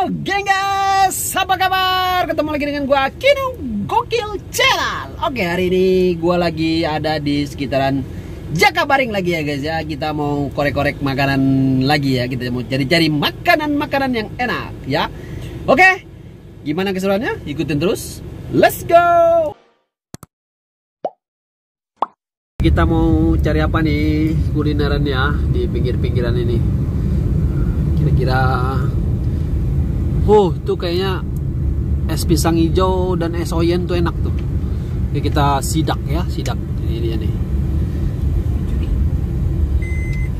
Genggas, apa kabar? Ketemu lagi dengan gua Kino Gokil Channel. Oke, hari ini gua lagi ada di sekitaran Jakabaring lagi ya guys ya. Kita mau korek-korek makanan lagi ya. Kita mau cari-cari makanan-makanan yang enak ya. Oke, gimana keseruannya? Ikutin terus. Let's go. Kita mau cari apa nih kulineran ya di pinggir-pinggiran ini. Kira-kira tuh kayaknya es pisang hijau dan es oyen tuh enak tuh. Oke, kita sidak ya, sidak. Ini dia nih.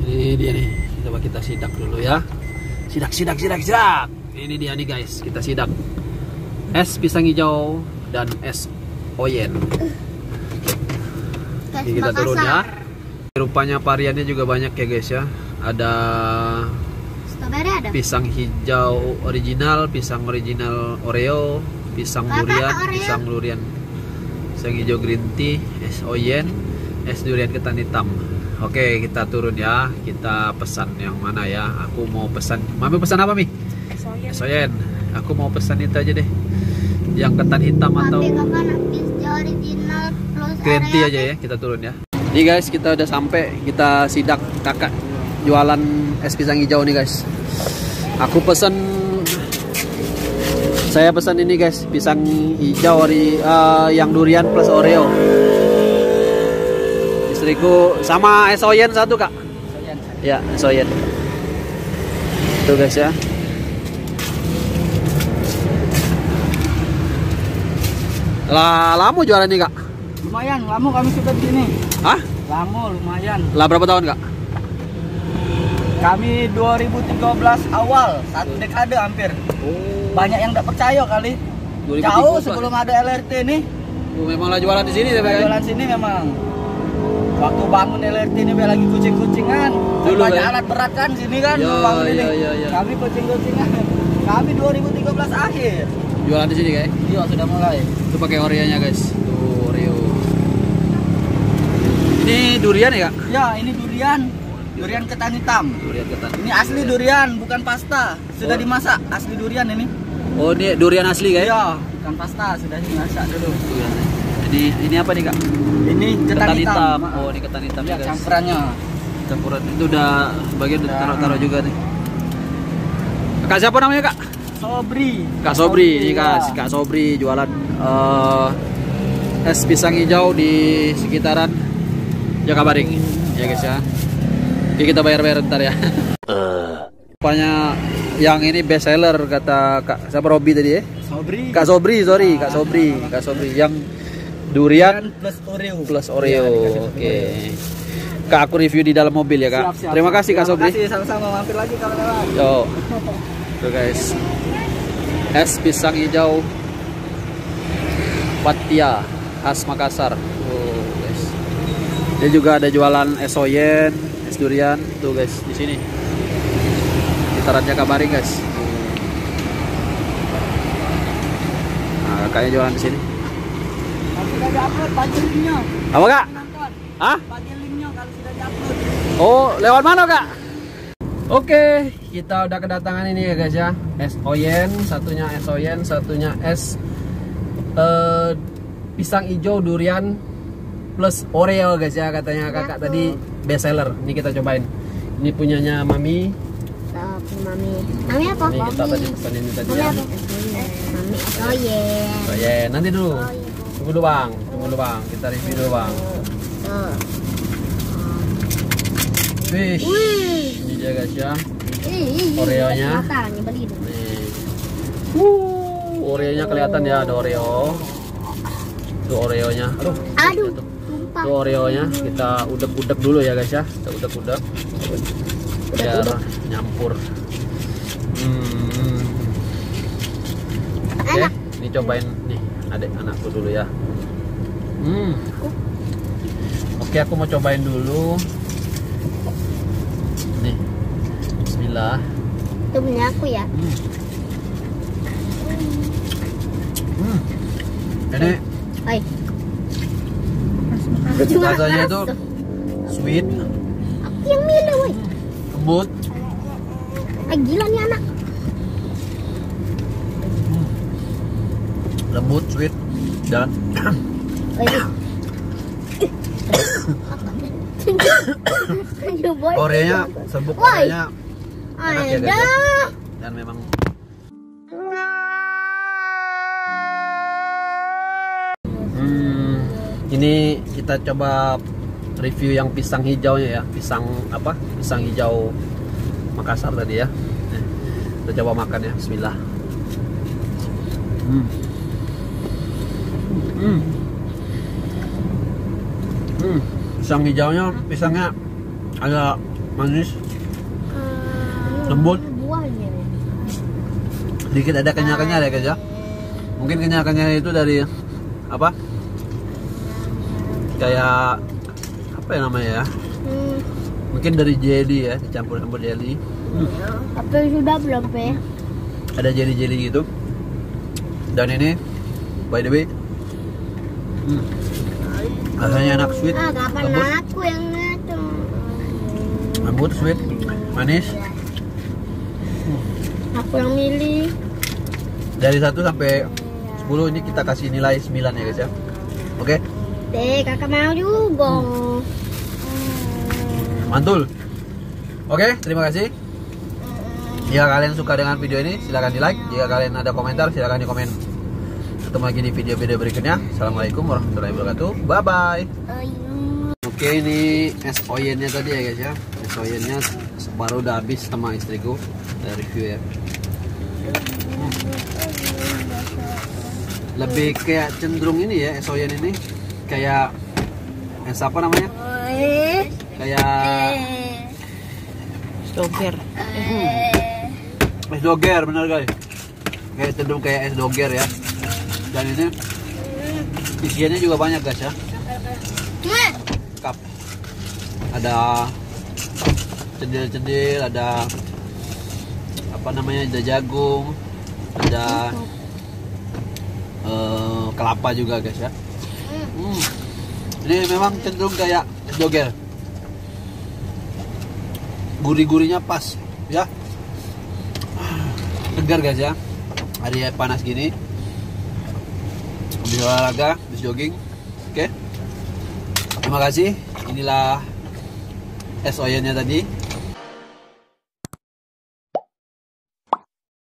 Ini dia nih. Coba kita sidak dulu ya. Sidak. Ini dia nih guys, kita sidak. Es pisang hijau dan es oyen. Ini kita turun ya. Rupanya variannya juga banyak ya guys ya. Ada pisang hijau original, pisang original Oreo, pisang durian, pisang hijau green tea, es oyen, es durian ketan hitam. Oke, kita turun ya. Kita pesan yang mana ya? Aku mau pesan. Mami pesan apa, Mi? Es oyen. Aku mau pesan itu aja deh. Yang ketan hitam atau green tea aja ya. Kita turun ya. Nih guys, kita udah sampai. Kita sidak kakak jualan es pisang hijau nih guys. Aku pesan, saya pesan ini guys, pisang hijau yang durian plus Oreo. Istriku sama es oyen satu kak. Ya, es oyen. Tuh guys ya. Lama jualan nih kak? Lumayan, lama kami sudah di sini. Hah? Lama, lumayan. Lah berapa tahun kak? Kami 2013 awal, satu dekade hampir. Banyak yang tidak percaya kali. 2013. Jauh sebelum ada LRT nih. Memanglah jualan di sini ya, jualan sini memang. Waktu bangun LRT ini lagi kucing-kucingan. Dulu banyak ya? alat berat kan sini kan. Iya. Kami kucing-kucingan. Kami 2013 akhir. Jualan di sini guys? Iya, sudah mulai. Itu pakai Oreo-nya guys. Tuh Oreo. Ini durian ya kak? Ya, ini durian. Durian ketan hitam. Durian ketan. Ini asli durian, bukan pasta. Sudah dimasak, asli durian ini. Oh, ini durian asli guys? Iya, bukan pasta, sudah dimasak dulu. Ini apa nih kak? Ini ketan hitam. Oh, ini ketan hitam ya guys. Campurannya. Campuran itu udah bagian taruh juga nih. Kak siapa namanya kak? Sobri. Kak Sobri, ini ya. Kak Sobri jualan es pisang hijau di sekitaran Jakabaring ya guys ya. Oke, kita bayar ntar ya. Rupanya yang ini best seller kata Kak siapa, Robi tadi ya? Sobri. Kak Sobri, sorry, Kak Sobri yang durian plus Oreo. Oke. Kak, aku review di dalam mobil ya kak. Siap. Terima kasih Kak Sobri. Terima kasih, sama-sama, mampir lagi kalau lewat. Yo. Tuh guys. Es pisang hijau Patia khas Makassar. Oh guys. Dia juga ada jualan es oyen, es durian. Tuh guys, di sini. Sekitaran Jakabaring guys. Nah, kakaknya jualan di sini. Sudah di-upload bagi linknya. Apa kak? Hah? Bagi linknya kalau sudah di-upload. Oh, lewat mana kak? Oke, kita udah kedatangan ini ya guys ya. Es oyen, satunya es oyen, satunya es pisang hijau durian plus Oreo guys ya, katanya kakak tadi best seller. Ini kita cobain. Ini punyanya Mami. Mami apa? Ini kita tadi pesan ini tadi ya. Mami oyen. Oyen, nanti dulu. Tunggu dulu bang. Kita review dulu bang. Wih, ini dia guys ya. Oreo-nya. Oreo-nya kelihatan ya, ada Oreo. Tuh Oreo-nya. Aduh. Tuh Oreo-nya kita udek-udek dulu ya guys ya. Kita udek-udek biar nyampur. Oke, ini cobain nih adik anakku dulu ya. Oke, aku mau cobain dulu. Nih, bismillah. Itu punya aku ya. Ini rasanya itu sweet, Aku yang milih, woi. lembut, Gila nih anak. lembut, sweet, dan Koreanya, serbuk Koreanya enak ya guys ya. Dan memang ini kita coba review yang pisang hijaunya ya, pisang apa? Pisang hijau Makassar tadi ya. Kita coba makan ya, bismillah. Pisang hijaunya, pisangnya agak manis, lembut, sedikit ada kenyal-kenyal ya guys ya. Mungkin kenyal-kenyal itu dari apa? Kayak apa ya namanya ya? Mungkin dari jelly ya, dicampur-campur jelly. Apa sudah belum Pe? Ada jelly-jelly gitu. Dan ini by the way rasanya enak, sweet, Kapan lembut, aku yang itu? lembut, sweet, manis. Aku yang milih. Dari 1 sampai 10 ini kita kasih nilai 9 ya guys ya. Oke. Kakak mau juga. Mantul. Oke, terima kasih. Jika kalian suka dengan video ini, silahkan di like. Jika kalian ada komentar, silahkan di komen. Ketemu lagi di video-video berikutnya. Assalamualaikum warahmatullahi wabarakatuh. Bye bye. Oke, ini es oyennya tadi ya guys ya. Es oyennya baru udah habis sama istriku. Kita review ya. Lebih kayak cenderung ini ya, es oyen ini kayak es apa namanya? Kayak Doger. es doger, bener guys. Kayak cenderung kayak es doger ya. Dan ini isiannya juga banyak guys ya. Cup. Ada cendil-cendil, ada apa namanya, ada jagung, ada kelapa juga guys ya. Ini memang cenderung kayak es doger. Gurih-gurihnya pas ya. Segar guys ya. Hari panas gini. Habis olahraga, habis jogging. Oke. Terima kasih. Inilah es oyennya tadi.